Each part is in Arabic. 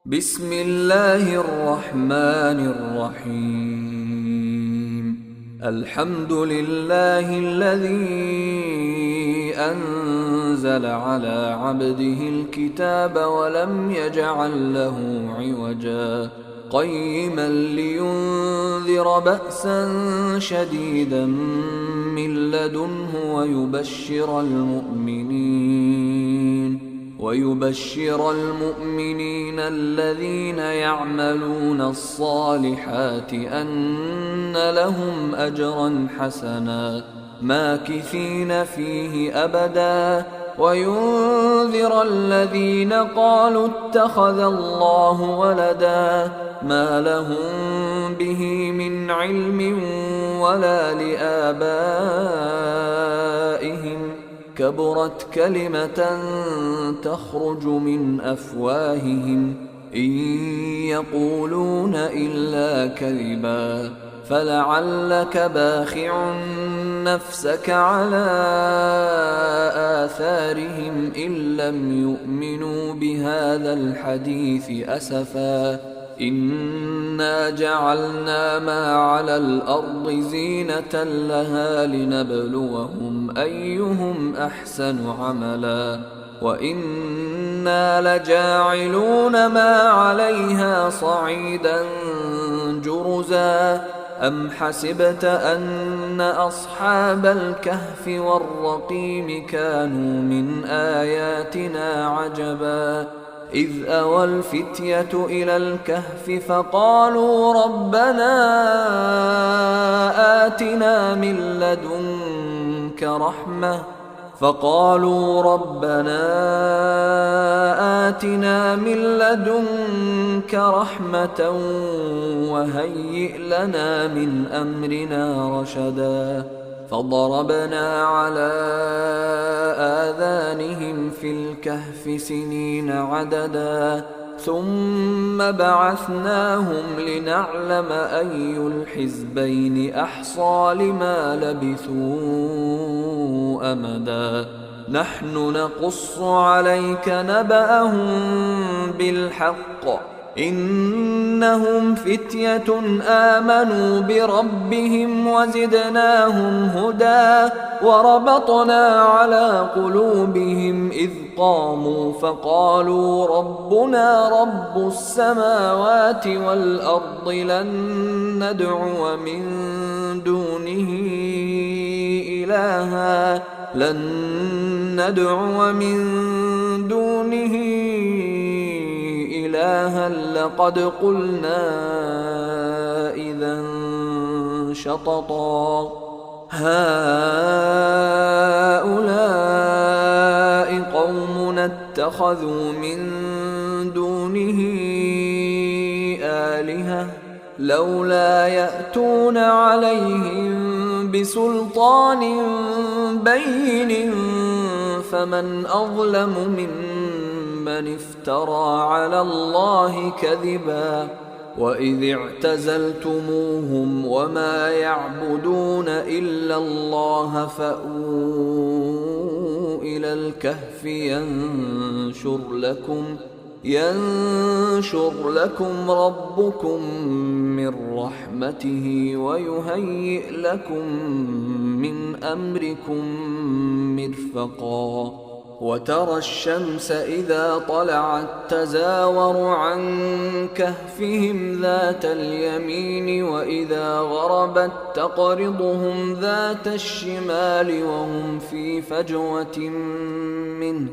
بسم الله الرحمن الرحيم. الحمد لله الذي أنزل على عبده الكتاب ولم يجعل له عوجا قيما لينذر بأسا شديدا من لدنه ويبشر المؤمنين الذين يعملون الصالحات أن لهم أجرا حسنا ماكثين فيه أبدا وينذر الذين قالوا اتخذ الله ولدا ما لهم به من علم ولا لآبائهم كبرت كلمة تخرج من أفواههم إن يقولون إلا كذبا فلعلك باخع نفسك على آثارهم إن لم يؤمنوا بهذا الحديث أسفا إنا جعلنا ما على الأرض زينة لها لنبلوهم أيهم أحسن عملا وإنا لجاعلون ما عليها صعيدا جرزا أم حسبت أن أصحاب الكهف والرقيم كانوا من آياتنا عجبا إذ أوى الفتية إلى الكهف فقالوا ربنا آتنا من لدنك رحمة وهيئ لنا من أمرنا رشدا فضربنا على آذانهم في الكهف سنين عددا ثم بعثناهم لنعلم أي الحزبين أحصى لما لبثوا أمدا نحن نقص عليك نبأهم بالحق إنهم فتية آمنوا بربهم وزدناهم هدى وربطنا على قلوبهم إذ قاموا فقالوا ربنا رب السماوات والأرض لن ندعو من دونه إلها لقد قلنا إذا شططا هؤلاء قومنا اتخذوا من دونه آلهة لولا يأتون عليهم بسلطان بين فمن أظلم ممن افترى على الله كذبا وإذ اعتزلتموهم وما يعبدون إلا الله فأووا إلى الكهف ينشر لكم ربكم من رحمته ويهيئ لكم من أمركم مرفقا وترى الشمس إذا طلعت تزاور عن كهفهم ذات اليمين وإذا غربت تقرضهم ذات الشمال وهم في فجوة منه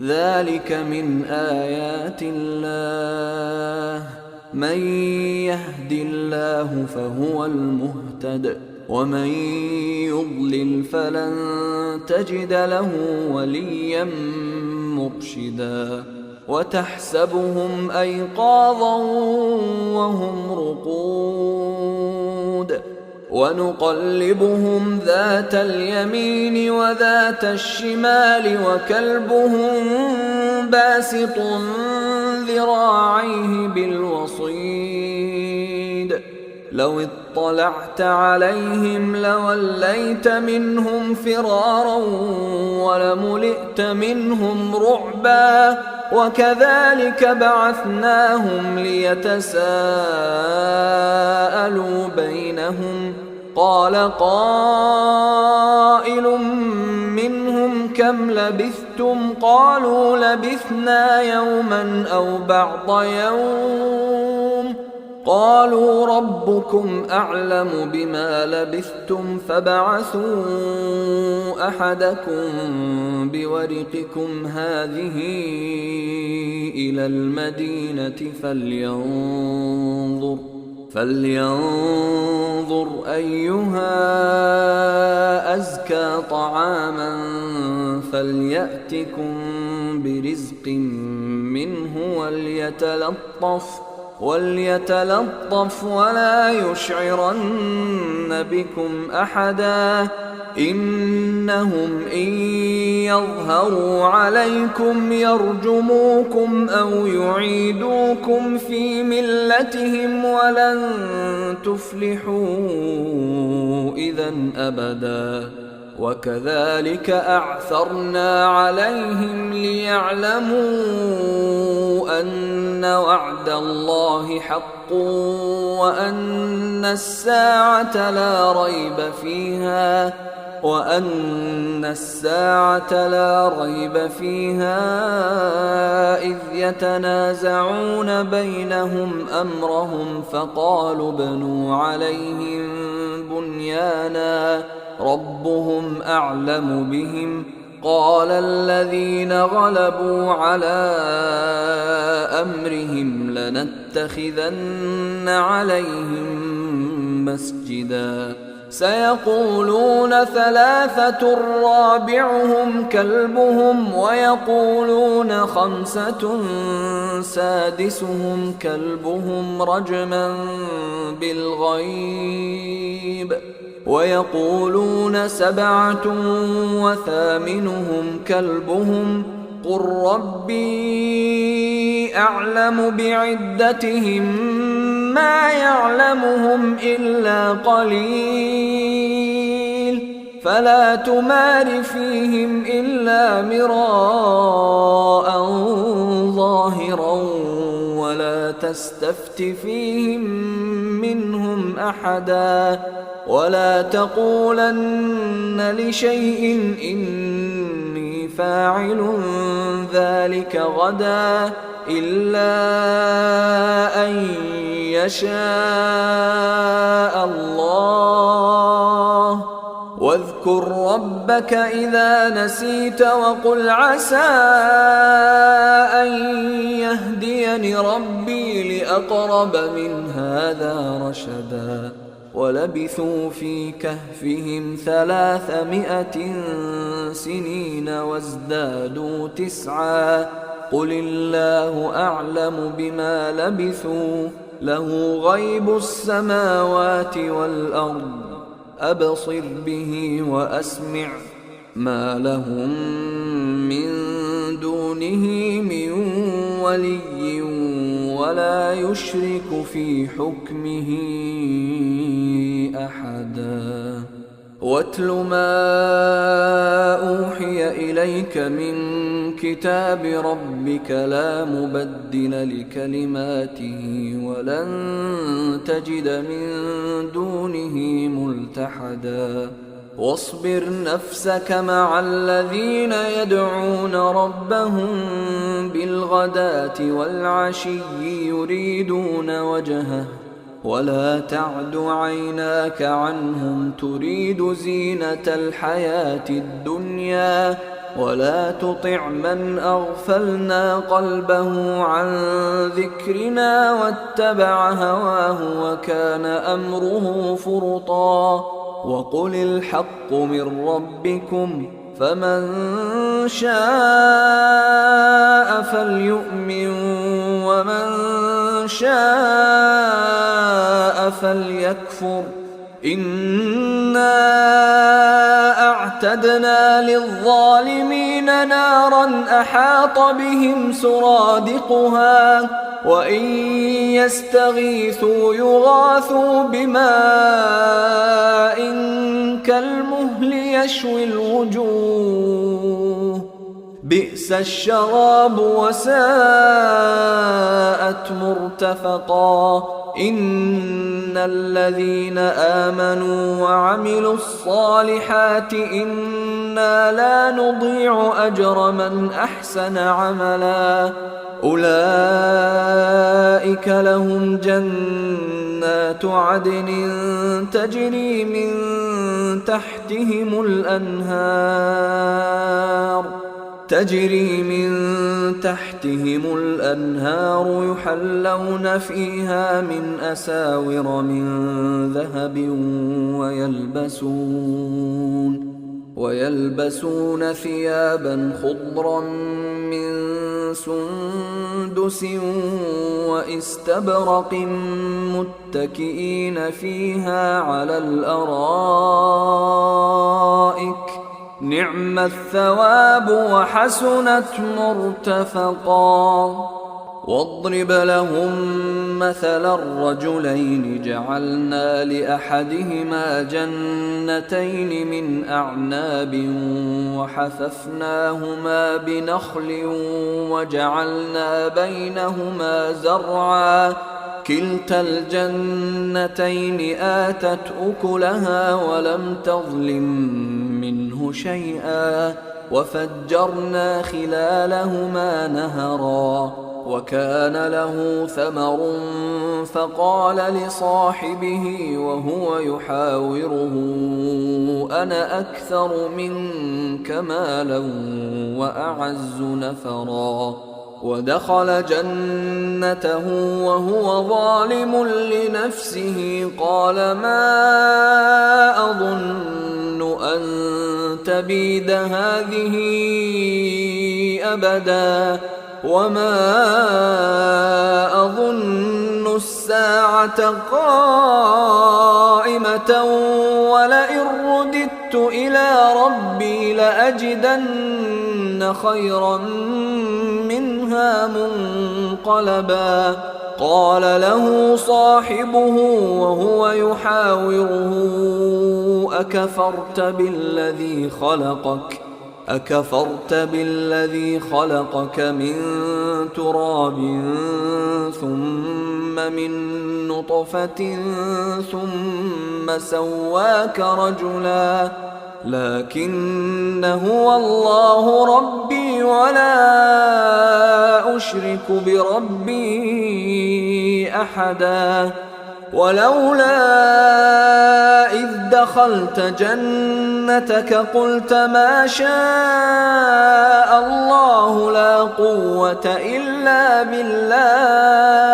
ذلك من آيات الله من يهد الله فهو المهتد ومن يضلل فلن تجد له وليا مرشدا وتحسبهم أيقاظا وهم رقود ونقلبهم ذات اليمين وذات الشمال وكلبهم باسط ذراعيه بالوصيد لو اطلعت عليهم لوليت منهم فرارا ولملئت منهم رعبا وكذلك بعثناهم ليتساءلوا بينهم قال قائل منهم كم لبثتم قالوا لبثنا يوما أو بعض يوم قالوا ربكم أعلم بما لبثتم فابعثوا أحدكم بورقكم هذه إلى المدينة فلينظر أيها أزكى طعاما فليأتكم برزق منه وليتلطف ولا يشعرن بكم أحدا إنهم إن يظهروا عليكم يرجموكم أو يعيدوكم في ملتهم ولن تفلحوا إذا أبدا وكذلك أعثرنا عليهم ليعلموا أن وعد الله حق وأن الساعة لا ريب فيها إذ يتنازعون بينهم أمرهم فقالوا ابنوا عليهم بنيانا ربهم أعلم بهم قال الذين غلبوا على أمرهم لنتخذن عليهم مسجدا سيقولون ثلاثة رابعهم كلبهم ويقولون خمسة سادسهم كلبهم رجما بالغيب ويقولون سبعة وثامنهم كلبهم قل ربي أعلم بعدتهم ما يعلمهم إلا قليل فلا تمار فيهم إلا مراء ظاهرا ولا تستفت فيهم منهم أحدا ولا تقولن لشيء إني فاعل ذلك غدا إلا أن يشاء الله واذكر ربك إذا نسيت وقل عسى أن يهديني ربي لأقرب من هذا رشدا ولبثوا في كهفهم 300 سنين وازدادوا 9 قل الله أعلم بما لبثوا له غيب السماوات والأرض أبصر به وأسمع ما لهم من دونه من ولي ولا يشرك في حكمه أحدا واتل ما أوحي إليك من كتاب ربك لا مبدل لكلماته ولن تجد من دونه ملتحدا واصبر نفسك مع الذين يدعون ربهم بالغداة والعشي يريدون وجهه ولا تعد عيناك عنهم تريد زينة الحياة الدنيا ولا تطع من أغفلنا قلبه عن ذكرنا واتبع هواه وكان أمره فرطا وقل الحق من ربكم فمن شاء فليؤمن ومن شاء فليكفر إنا أعتدنا للظالمين نارا أحاط بهم سرادقها وإن يستغيثوا يغاثوا بماء كالمهل يشوي الوجوه بئس الشراب وساءت مرتفقا إن الذين آمنوا وعملوا الصالحات إنا لا نضيع أجر من أحسن عملا أولئك لهم جنات عدن تجري من تحتهم الأنهار يحلون فيها من أساور من ذهب ويلبسون ثيابا خضرا من سندس واستبرق متكئين فيها على الأرائك نعم الثواب وحسنت مرتفقا واضرب لهم مثل الرجلين جعلنا لأحدهما جنتين من أعناب وحففناهما بنخل وجعلنا بينهما زرعا كلتا الجنتين آتت أكلها ولم تظلم منه شيئا وفجرنا خلالهما نهرا وكان له ثمر فقال لصاحبه وهو يحاوره أنا أكثر منك مالا وأعز نفرا ودخل جنته وهو ظالم لنفسه قال ما أظن أن تبيد هذه أبدا وما أظن الساعة قائمة ولئن رددت إلى ربي لأجدن خيرا منها منقلبا قال له صاحبه وهو يحاوره أكفرت بالذي خلقك من تراب ثم من نطفة ثم سواك رجلا لكن هو الله ربي ولا أشرك بربي أحدا ولولا إذ دخلت جنتك قلت ما شاء الله لا قوة إلا بالله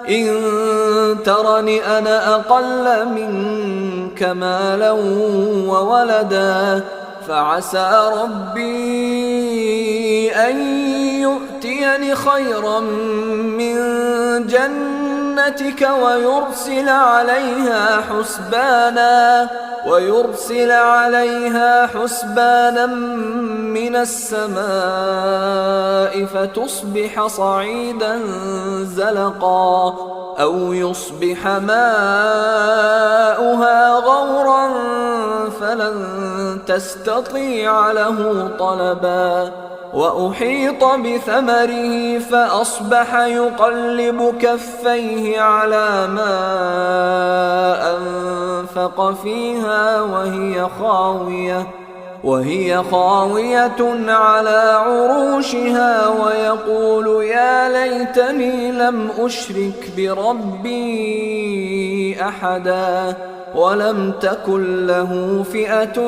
إن ترني أنا أقل منك مالا وولدا فعسى ربي أن يؤتيني خيرا من جنتك ويرسل عليها حسبانا من السماء فتصبح صعيدا زلقا أو يصبح ماؤها غورا فلن تستطيع له طلبا وأحيط بثمره فأصبح يقلب كفيه على ما أنفق فيها وهي خاوية على عروشها ويقول يا ليتني لم أشرك بربي أحدا ولم تكن له فئة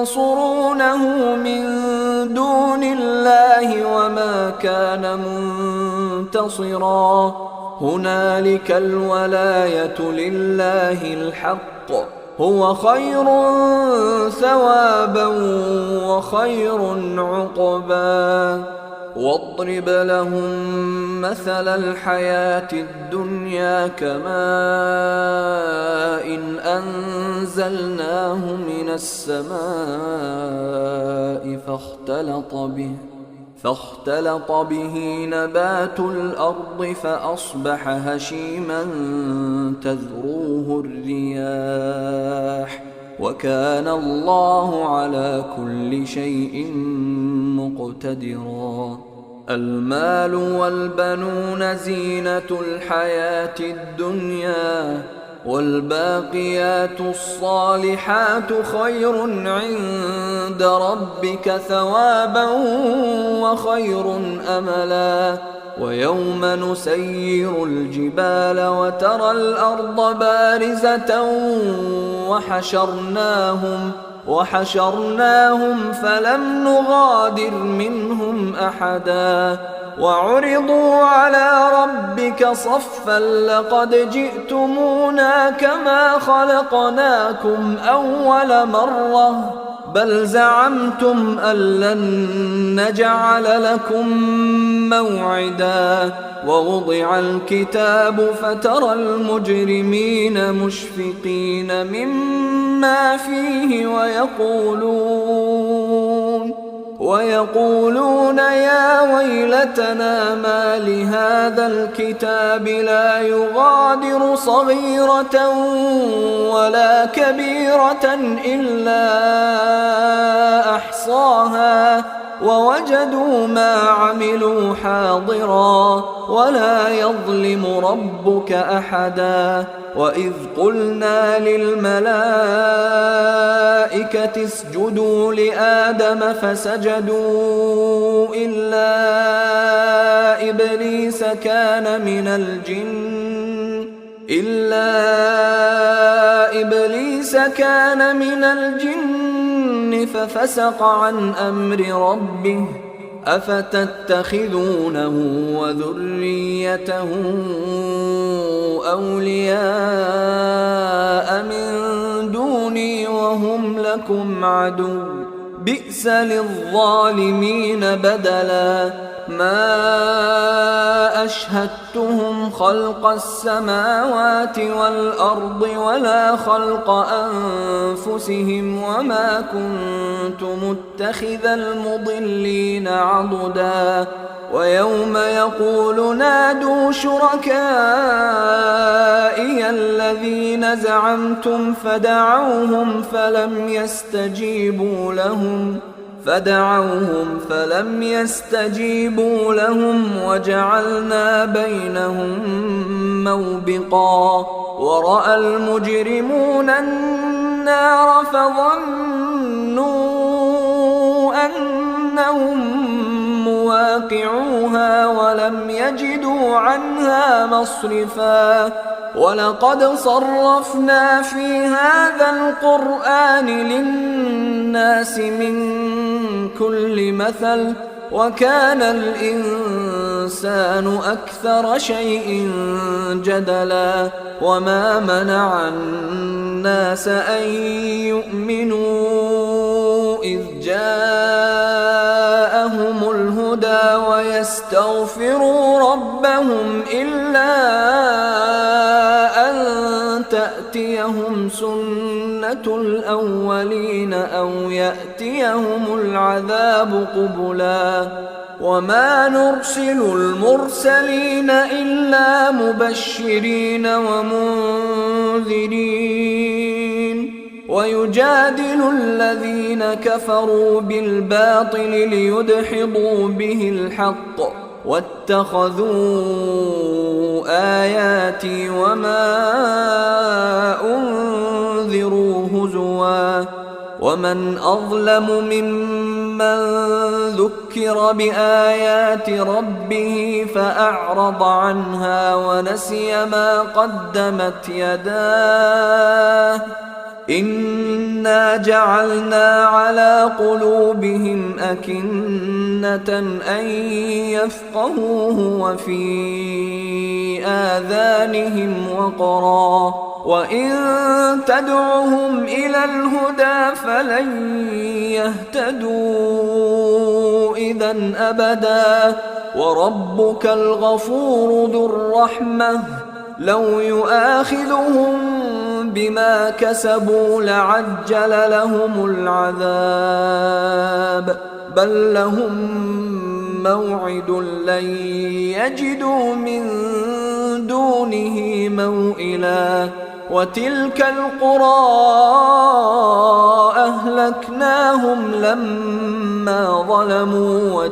ينصرونه من دون الله وما كان منتصرا هنالك الولاية لله الحق هو خير ثوابا وخير عقبا واضرب لهم مثل الحياة الدنيا كماء أنزلناه من السماء فاختلط به نبات الأرض فأصبح هشيما تذروه الرياح وكان الله على كل شيء مقتدرا. المال والبنون زينة الحياة الدنيا، والباقيات الصالحات خير عند ربك ثوابا وخير أملا. ويوم نسير الجبال وترى الأرض بارزة وحشرناهم فلم نغادر منهم أحدا. وعرضوا على ربك صفا لقد جئتمونا كما خلقناكم أول مرة بل زعمتم أن لن نجعل لكم موعدا. ووضع الكتاب فترى المجرمين مشفقين مما فيه ويقولون يا ويلتنا ما لهذا الكتاب لا يغادر صغيرة ولا كبيرة إلا أحصاها ووجدوا ما عملوا حاضرا ولا يظلم ربك أحدا. وإذ قلنا للملائكة اسجدوا لآدم فسجدوا إلا إبليس كان من الجن ففسق عن أمر ربه. أفتتخذونه وذريته أولياء من دوني وهم لكم عدو بئس للظالمين بدلا. ما أشهدتهم خلق السماوات والأرض ولا خلق أنفسهم وما كنت متخذ المضلين عضدا. ويوم يقول نادوا شركائي الذين زعمتم فدعوهم فلم يستجيبوا لهم وجعلنا بينهم موبقا. ورأى المجرمون النار فظنوا أنهم مواقعوها ولم يجدوا عنها مصرفا. ولقد صرفنا في هذا القرآن للناس من كل مثل وكان الإنسان أكثر شيء جدلا. وما منع الناس أن يؤمنوا إذ جاءهم الهدى ويستغفروا ربهم إلا أن تأتيهم سنة الأولين أو يأتيهم العذاب قبلا. وما نرسل المرسلين إلا مبشرين ومنذرين. ويجادل الذين كفروا بالباطل ليدحضوا به الحق واتخذوا آياتي وما أنذروا هزوا. ومن أظلم ممن ذكر بآيات ربه فأعرض عنها ونسي ما قدمت يداه. إنا جعلنا على قلوبهم أكنة أن يفقهوه وفي آذانهم وقرا وإن تدعهم إلى الهدى فلن يهتدوا إذن أبدا. وربك الغفور ذو الرحمة لو يؤاخذهم بما كسبوا لعجل لهم العذاب بل لهم موعد لن يجدوا من دونه موئلا. وتلك القرى أهلكناهم لما ظلموا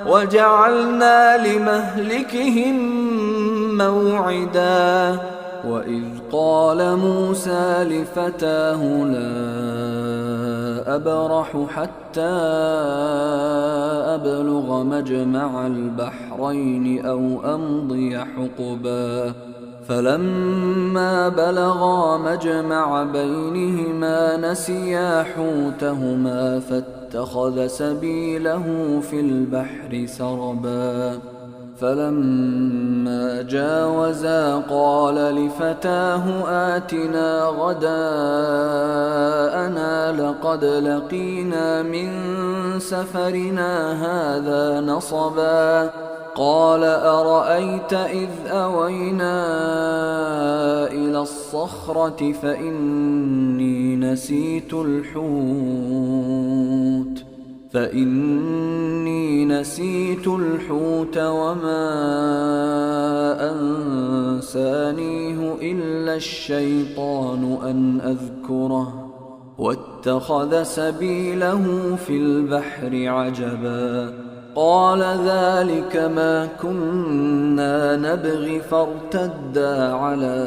وجعلنا لمهلكهم موعدا. وإذ قال موسى لفتاه لا أبرح حتى أبلغ مجمع البحرين أو أمضي حقبا فلما بلغا مجمع بينهما نسيا حوتهما فاتخذ سبيله في البحر سربا فلما جاوزا قال لفتاه آتنا غداءنا لقد لقينا من سفرنا هذا نصبا قال أرأيت إذ أوينا إلى الصخرة فإني نسيت الحوت وما أنسانيه إلا الشيطان أن أذكره واتخذ سبيله في البحر عجبا قال ذلك ما كنا نبغي فارتدا على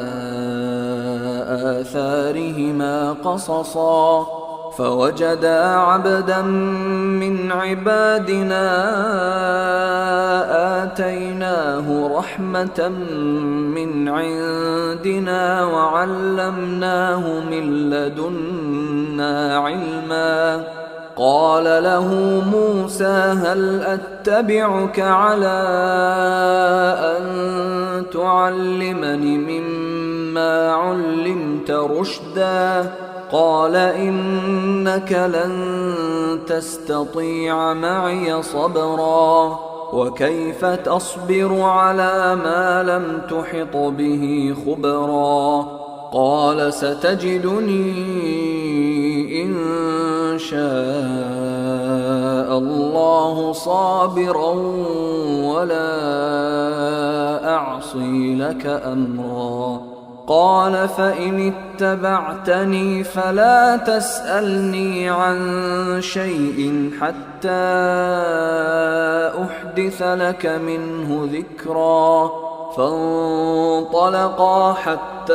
آثارهما قصصا فوجدا عبدا من عبادنا آتيناه رحمة من عندنا وعلمناه من لدنا علما قال له موسى هل أتبعك على أن تعلمني مما علمت رشدا قال إنك لن تستطيع معي صبرا وكيف تصبر على ما لم تحط به خبرا قال ستجدني إن شاء الله صابرا ولا أعصي لك أمرا قال فإن اتبعتني فلا تسألني عن شيء حتى أحدث لك منه ذكرا فانطلقا حتى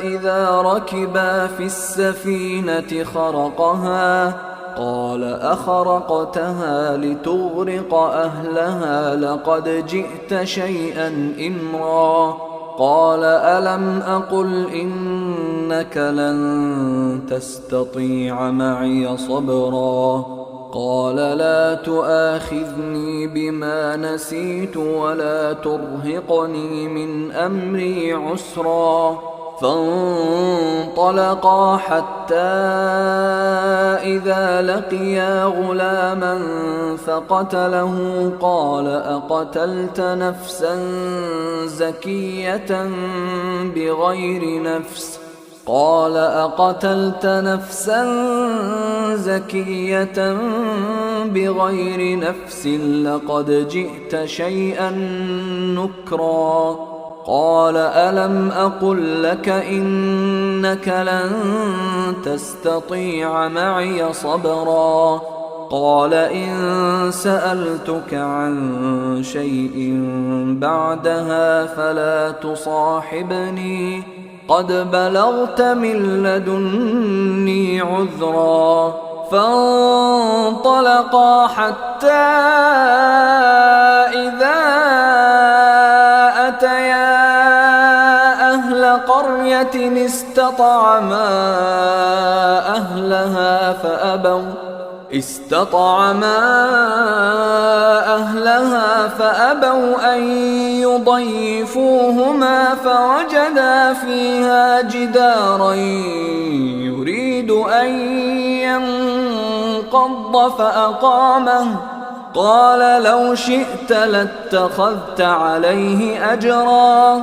إذا ركبا في السفينة خرقها قال أخرقتها لتغرق أهلها لقد جئت شيئا إمرا قال ألم أقل إنك لن تستطيع معي صبرا قال لا تؤاخذني بما نسيت ولا ترهقني من أمري عسرا فانطلقا حتى إذا لقيا غلاما فقتله قال أقتلت نفسا زكية بغير نفس قال أقتلت نفسا زكية بغير نفس لقد جئت شيئا نكرا قال ألم أقل لك إنك لن تستطيع معي صبرا قال إن سألتك عن شيء بعدها فلا تصاحبني قد بلغت من لدني عذرا فانطلقا حتى إذا أتيا أهل قرية استطعما أهلها فأبوا أن يضيفوهما فوجدا فيها جدارا يريد أن ينقض فأقامه قال لو شئت لاتخذت عليه أجرا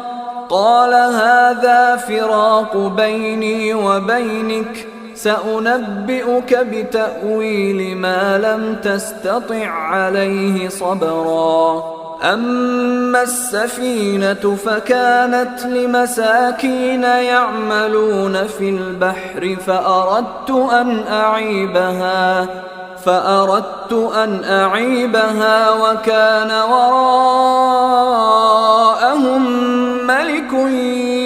قال هذا فراق بيني وبينك سأنبئك بتأويل ما لم تستطع عليه صبرا أما السفينة فكانت لمساكين يعملون في البحر فأردت أن أعيبها وكان وراءهم ملك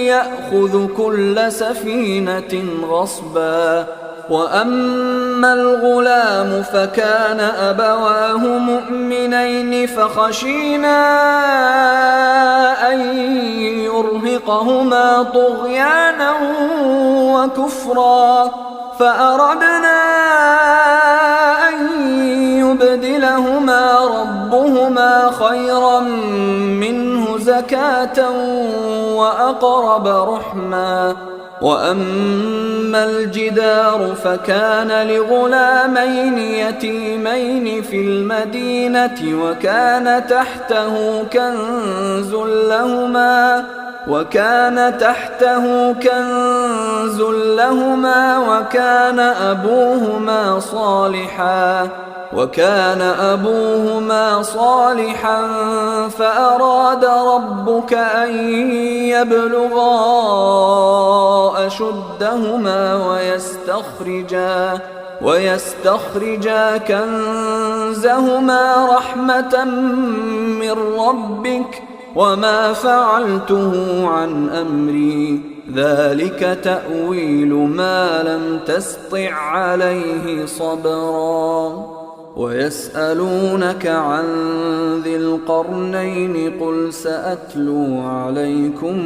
يأخذ كل سفينة غصبا. وأما الغلام فكان أبواه مؤمنين فخشينا أن يرهقهما طغيانا وكفرا، فأردنا أن يبدلهما ربهما خيرا منه زكاة وأقرب رحما. وأما الجدار فكان لغلامين يتيمين في المدينة وكان تحته كنز لهما وكان أبوهما صالحا فأراد ربك أن يبلغا أشدهما ويستخرجا كنزهما رحمة من ربك وما فعلته عن أمري ذلك تأويل ما لم تسطع عليه صبرا. ويسألونك عن ذي القرنين قل سأتلو عليكم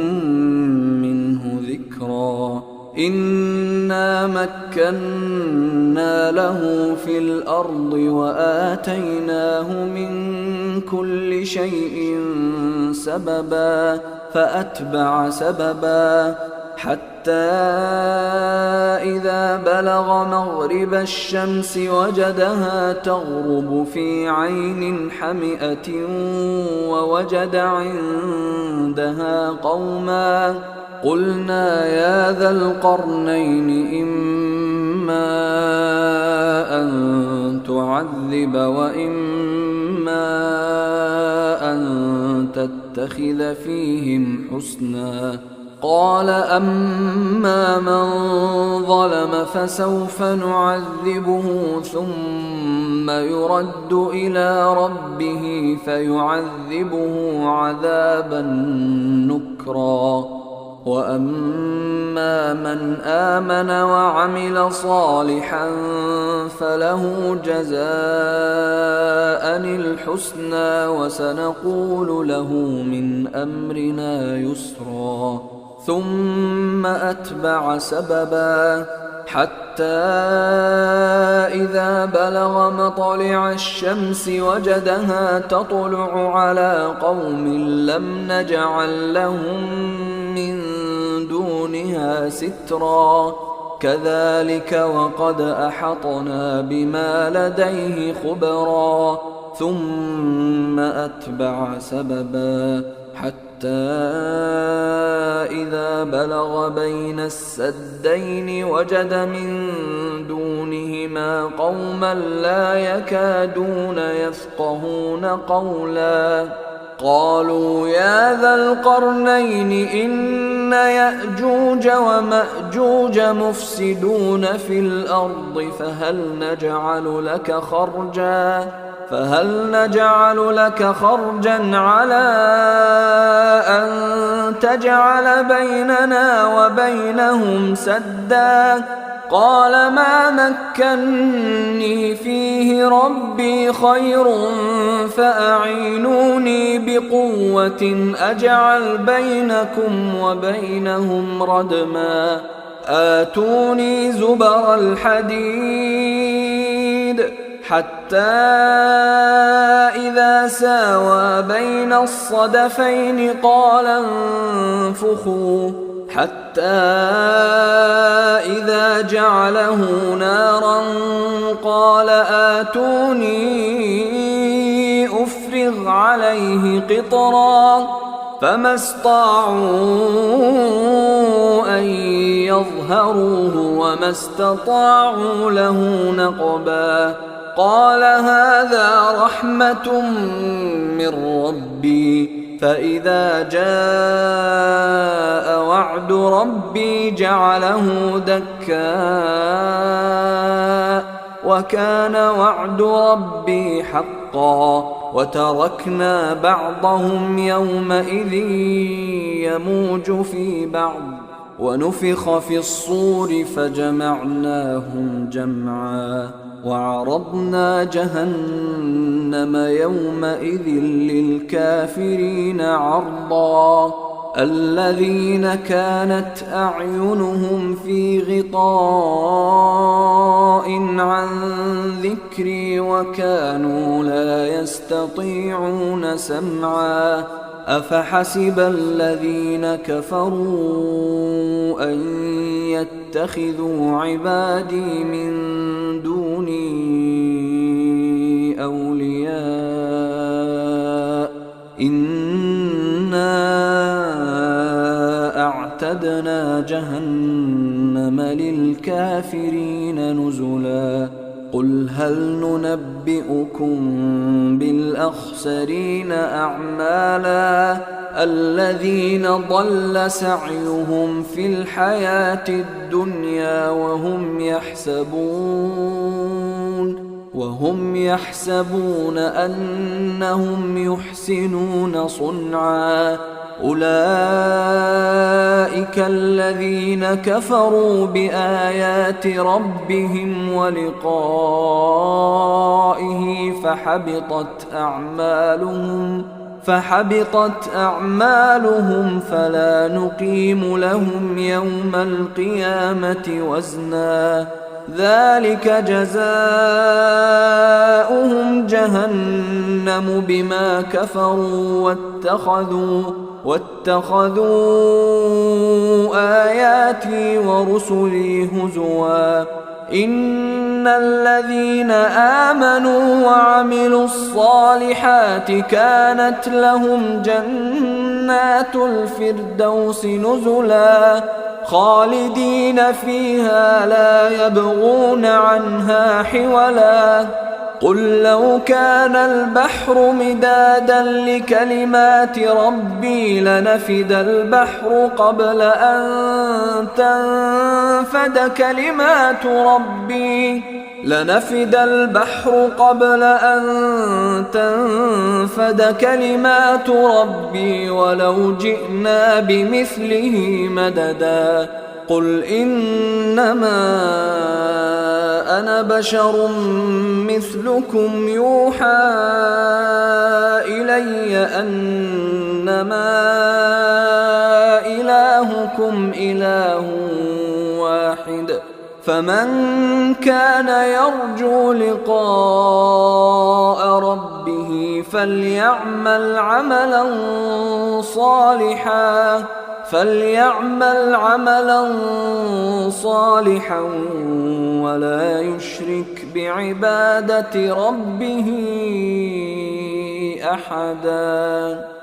منه ذكرا. إنا مكنا له في الأرض وآتيناه من كل شيء سببا فأتبع سببا حتى إذا بلغ مغرب الشمس وجدها تغرب في عين حمئة ووجد عندها قوما قلنا يا ذا القرنين إما أن تعذب وإما أن تتخذ فيهم حسنا. قال أما من ظلم فسوف نعذبه ثم يرد إلى ربه فيعذبه عذابا نكرا. وأما من آمن وعمل صالحا فله جزاء الحسنى وسنقول له من أمرنا يسرا. ثم أتبع سببا حتى إذا بلغ مطلع الشمس وجدها تطلع على قوم لم نجعل لهم من دونها سترا كذلك وقد أحطنا بما لديه خبرا. ثم أتبع سببا حتى إذا بلغ بين السدين وجد من دونهما قوما لا يكادون يفقهون قولا. قالوا يا ذا القرنين إن يأجوج ومأجوج مفسدون في الأرض فهل نجعل لك خرجا على أن تجعل بيننا وبينهم سدا. قال ما مكني فيه ربي خير فأعينوني بقوة أجعل بينكم وبينهم ردما. آتوني زبر الحديد حتى إذا ساوى بين الصدفين قال انفخوا حتى إذا جعله نارا قال آتوني أفرغ عليه قطرا. فما استطاعوا أن يظهروه وما استطاعوا له نقبا. قال هذا رحمة من ربي فإذا جاء وعد ربي جعله دكاء وكان وعد ربي حقا وتركنا بعضهم يومئذ يموج في بعض ونفخ في الصور فجمعناهم جمعا وعرضنا جهنم يومئذ للكافرين عرضا الذين كانت أعينهم في غطاء عن ذكري وكانوا لا يستطيعون سمعا أفحسب الذين كفروا أن يتخذوا عبادي من دوني أولياء إنا أعتدنا جهنم للكافرين نزلا قل هل ننبئكم بالأخسرين أعمالا الذين ضل سعيهم في الحياة الدنيا وهم يحسبون أنهم يحسنون صنعا أولئك الذين كفروا بآيات ربهم ولقائه فحبطت أعمالهم فلا نقيم لهم يوم القيامة وزنا ذلك جزاؤهم جهنم بما كفروا واتخذوا آياتي ورسلي هزوا إن الذين آمنوا وعملوا الصالحات كانت لهم جنات الفردوس نزلا خالدين فيها لا يبغون عنها حولا قل لو كان البحر مدادا لكلمات ربي لنفد البحر قبل أن تنفد كلمات ربي ولو جئنا بمثله مددا قل إنما أنا بشر مثلكم يوحى إلي أنما إلهكم إله واحد فمن كان يرجو لقاء ربه فليعمل عملا صالحا ولا يشرك بعبادة ربه أحدا.